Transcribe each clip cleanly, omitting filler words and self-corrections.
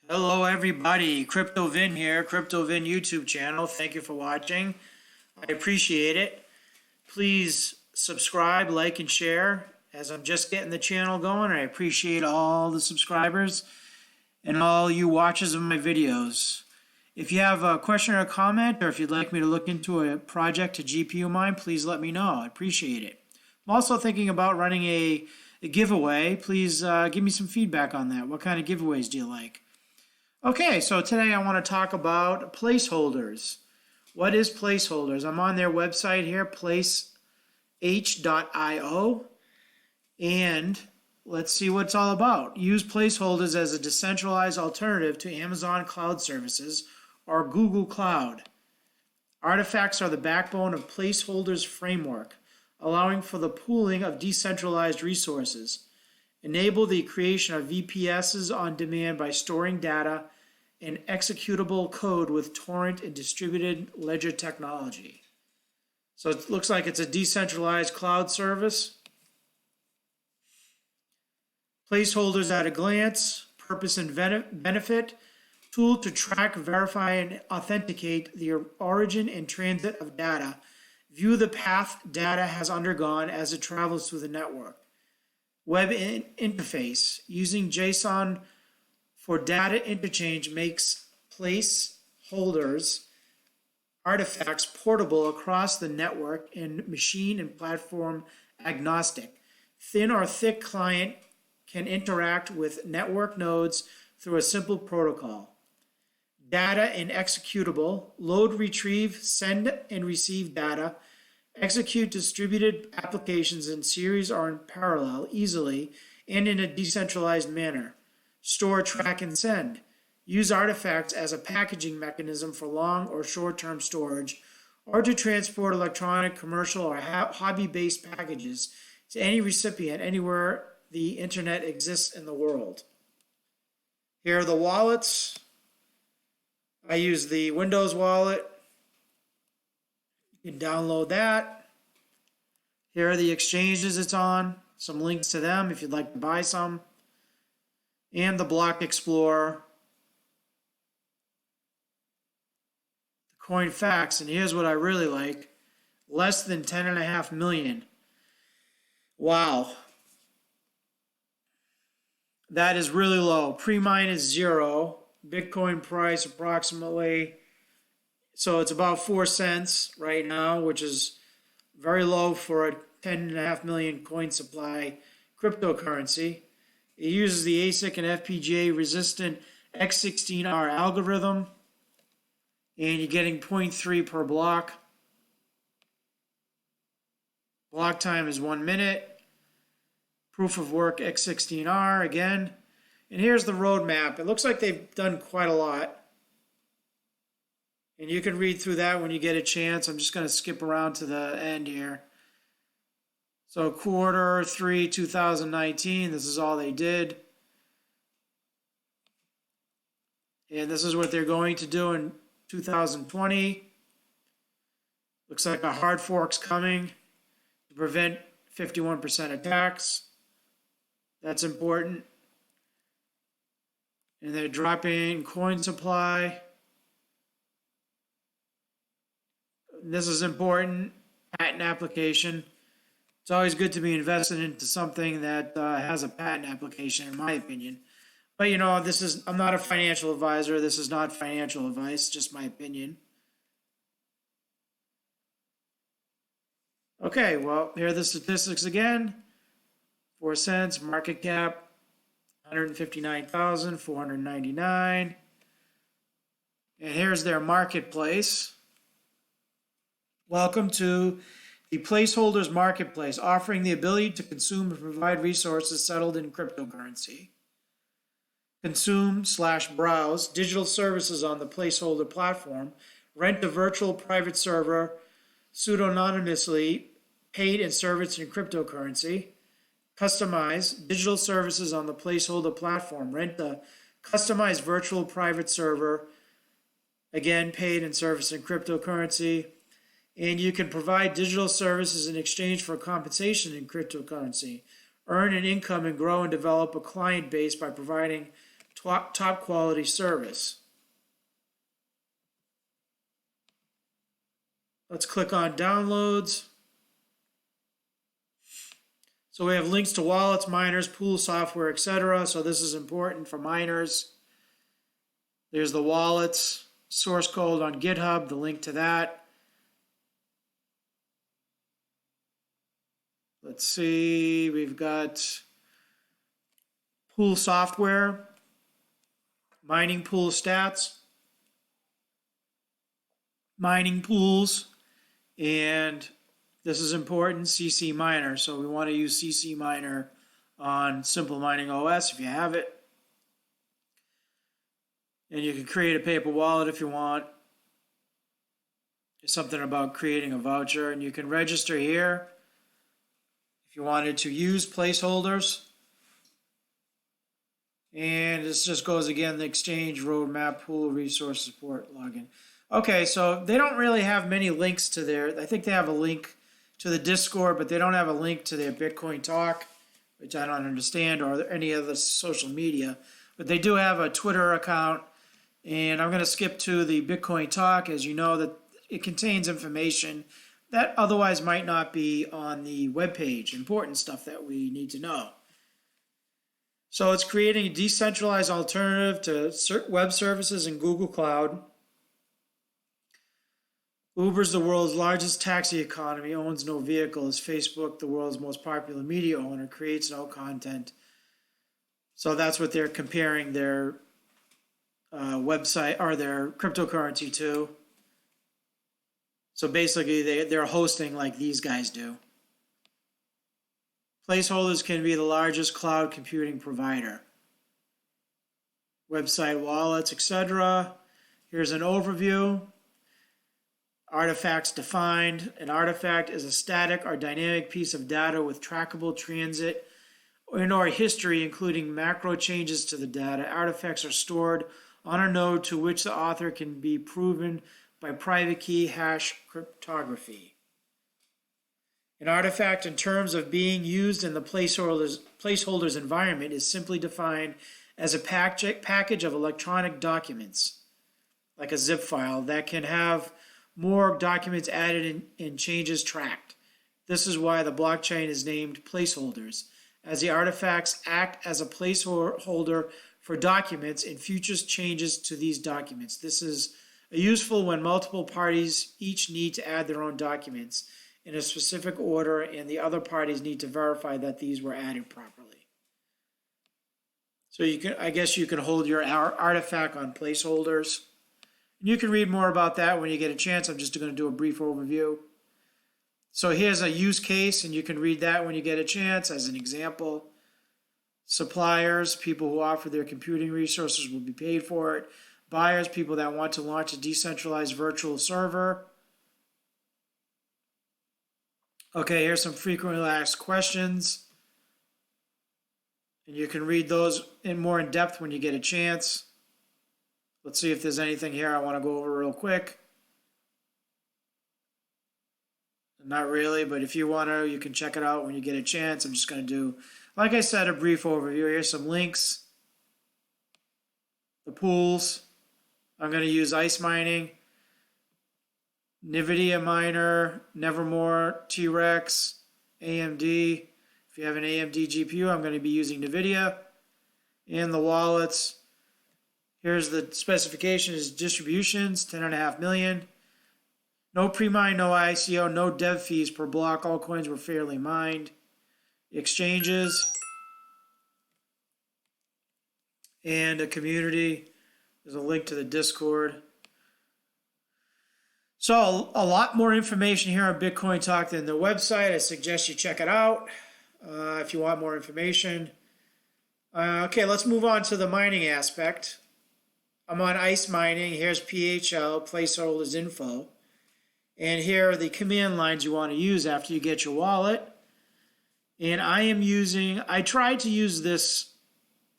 Hello everybody, CryptoVin here, CryptoVin YouTube channel. Thank you for watching. I appreciate it. Please subscribe, like, and share as I'm just getting the channel going. I appreciate all the subscribers and all you watchers of my videos. If you have a question or a comment, or if you'd like me to look into a project to GPU mine, please let me know. I appreciate it. I'm also thinking about running a giveaway. Please give me some feedback on that. What kind of giveaways do you like? Okay, so today I want to talk about placeholders. What is placeholders? I'm on their website here, placeh.io, and let's see what it's all about. Use placeholders as a decentralized alternative to Amazon Cloud Services or Google Cloud. Artifacts are the backbone of placeholders framework, allowing for the pooling of decentralized resources. Enable the creation of VPSs on demand by storing data and executable code with torrent and distributed ledger technology. So it looks like it's a decentralized cloud service. Placeholders at a glance, purpose and benefit, tool to track, verify, and authenticate the origin and transit of data. View the path data has undergone as it travels through the network. Web interface. Using JSON for data interchange makes placeholders artifacts portable across the network and machine and platform agnostic. Thin or thick client can interact with network nodes through a simple protocol. Data and executable. Load, retrieve, send, and receive data. Execute distributed applications in series or in parallel easily and in a decentralized manner. Store, track, and send. Use artifacts as a packaging mechanism for long or short-term storage or to transport electronic, commercial, or hobby-based packages to any recipient anywhere the internet exists in the world. Here are the wallets. I use the Windows wallet. You can download that. Here are the exchanges it's on. Some links to them if you'd like to buy some. And the Block Explorer. The Coin Facts. And here's what I really like. Less than 10.5 million. Wow. That is really low. Pre-mine is 0. Bitcoin price approximately. So it's about 4 cents right now, which is very low for a 10.5 million coin supply cryptocurrency. It uses the ASIC and FPGA resistant X16R algorithm, and you're getting 0.3 per block. Block time is 1 minute. Proof of work X16R again. And here's the roadmap. It looks like they've done quite a lot. And you can read through that when you get a chance. I'm just going to skip around to the end here. So Q3 2019, this is all they did. And this is what they're going to do in 2020. Looks like a hard fork's coming to prevent 51% attacks. That's important. And they're dropping coin supply. This is important. Patent application. It's always good to be invested into something that has a patent application, in my opinion. But you know, I'm not a financial advisor. This is not financial advice, just my opinion. Okay, well, here are the statistics again. 4 cents, market cap, 159,499. And here's their marketplace. Welcome to the Placeholders Marketplace, offering the ability to consume and provide resources settled in cryptocurrency. Consume/browse digital services on the Placeholder platform. Rent a virtual private server pseudonymously, paid and serviced in cryptocurrency. Customize digital services on the Placeholder platform. Rent a customized virtual private server, again paid and serviced in cryptocurrency. And you can provide digital services in exchange for compensation in cryptocurrency. Earn an income and grow and develop a client base by providing top quality service. Let's click on downloads. So we have links to wallets, miners, pool software, etc. So this is important for miners. There's the wallets, source code on GitHub, the link to that. Let's see, we've got pool software, mining pool stats, mining pools, and this is important, ccminer. So we want to use ccminer on Simplemining OS if you have it. And you can create a paper wallet if you want. There's something about creating a voucher, and you can register here if you wanted to use placeholders. And this just goes again, the exchange, roadmap, pool, resource support, login. Okay, so they don't really have many links to their, I think they have a link to the Discord, but they don't have a link to their Bitcoin Talk, which I don't understand, or any other social media. But they do have a Twitter account, and I'm going to skip to the Bitcoin Talk, as you know that it contains information that otherwise might not be on the webpage, important stuff that we need to know. So it's creating a decentralized alternative to web services in Google Cloud. Uber's the world's largest taxi economy, owns no vehicles. Facebook, the world's most popular media owner, creates no content. So that's what they're comparing their website or their cryptocurrency to. So basically they're hosting like these guys do. Placeholders can be the largest cloud computing provider. Website, wallets, etc. Here's an overview. Artifacts defined. An artifact is a static or dynamic piece of data with trackable transit or history, including macro changes to the data. Artifacts are stored on a node to which the author can be proven by private key hash cryptography. An artifact, in terms of being used in the placeholders environment, is simply defined as a package of electronic documents, like a zip file, that can have more documents added and changes tracked. This is why the blockchain is named placeholders, as the artifacts act as a placeholder for documents and future changes to these documents. This is useful when multiple parties each need to add their own documents in a specific order, and the other parties need to verify that these were added properly. So I guess you can hold your artifact on placeholders. And you can read more about that when you get a chance. I'm just going to do a brief overview. So here's a use case, and you can read that when you get a chance as an example. Suppliers, people who offer their computing resources will be paid for it. Buyers, people that want to launch a decentralized virtual server. Okay, here's some frequently asked questions. And you can read those more in depth when you get a chance. Let's see if there's anything here I want to go over real quick. Not really, but if you want to, you can check it out when you get a chance. I'm just going to do, like I said, a brief overview. Here's some links. The pools. I'm going to use Ice Mining, NVIDIA Miner, Nevermore, T-Rex, AMD. If you have an AMD GPU, I'm going to be using NVIDIA. And the wallets. Here's the specifications, distributions, 10.5 million. No pre-mine, no ICO, no dev fees per block. All coins were fairly mined. Exchanges. And a community. There's a link to the Discord. So a lot more information here on Bitcoin Talk than the website. I suggest you check it out if you want more information. Okay, let's move on to the mining aspect. I'm on Ice Mining. Here's PHL, placeholders info. And here are the command lines you want to use after you get your wallet. And I tried to use this,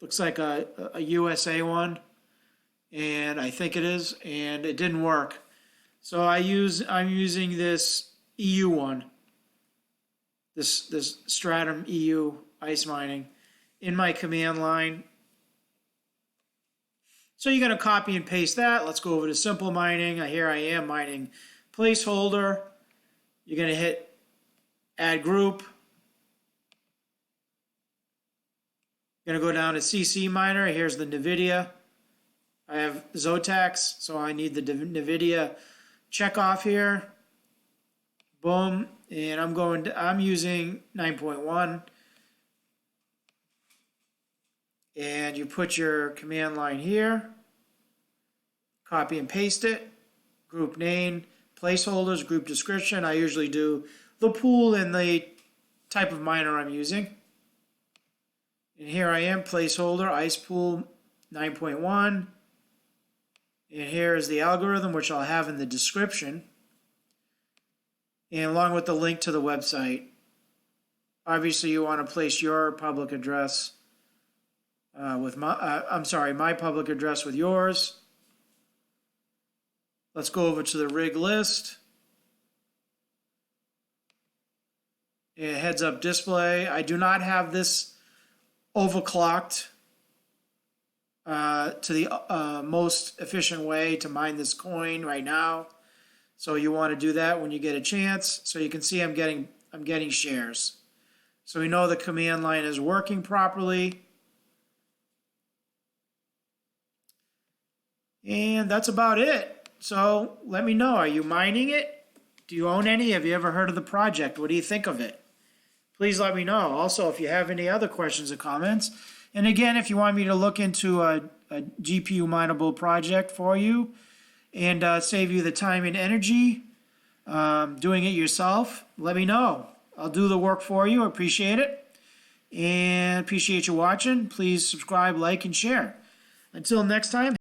looks like a USA one, and I think it is, and it didn't work. So I'm using this EU one, this stratum EU ice mining in my command line. So you're going to copy and paste that. Let's go over to Simple Mining. Here I am mining placeholder. You're going to hit add group. You're going to go down to ccminer. Here's the NVIDIA. I have Zotax, so I need the NVIDIA check off here. Boom. And I'm using 9.1. And you put your command line here. Copy and paste it. Group name, placeholders, group description. I usually do the pool and the type of miner I'm using. And here I am, placeholder, ice pool 9.1. And here is the algorithm, which I'll have in the description. And along with the link to the website. Obviously, you want to place your public address with my public address with yours. Let's go over to the rig list. And heads up display. I do not have this overclocked to the most efficient way to mine this coin right now. So you want to do that when you get a chance. So you can see I'm getting shares. So we know the command line is working properly. And that's about it. So let me know, are you mining it? Do you own any? Have you ever heard of the project? What do you think of it? Please let me know. Also, if you have any other questions or comments. And again, if you want me to look into a GPU mineable project for you and save you the time and energy doing it yourself, let me know. I'll do the work for you. I appreciate it. And appreciate you watching. Please subscribe, like, and share. Until next time.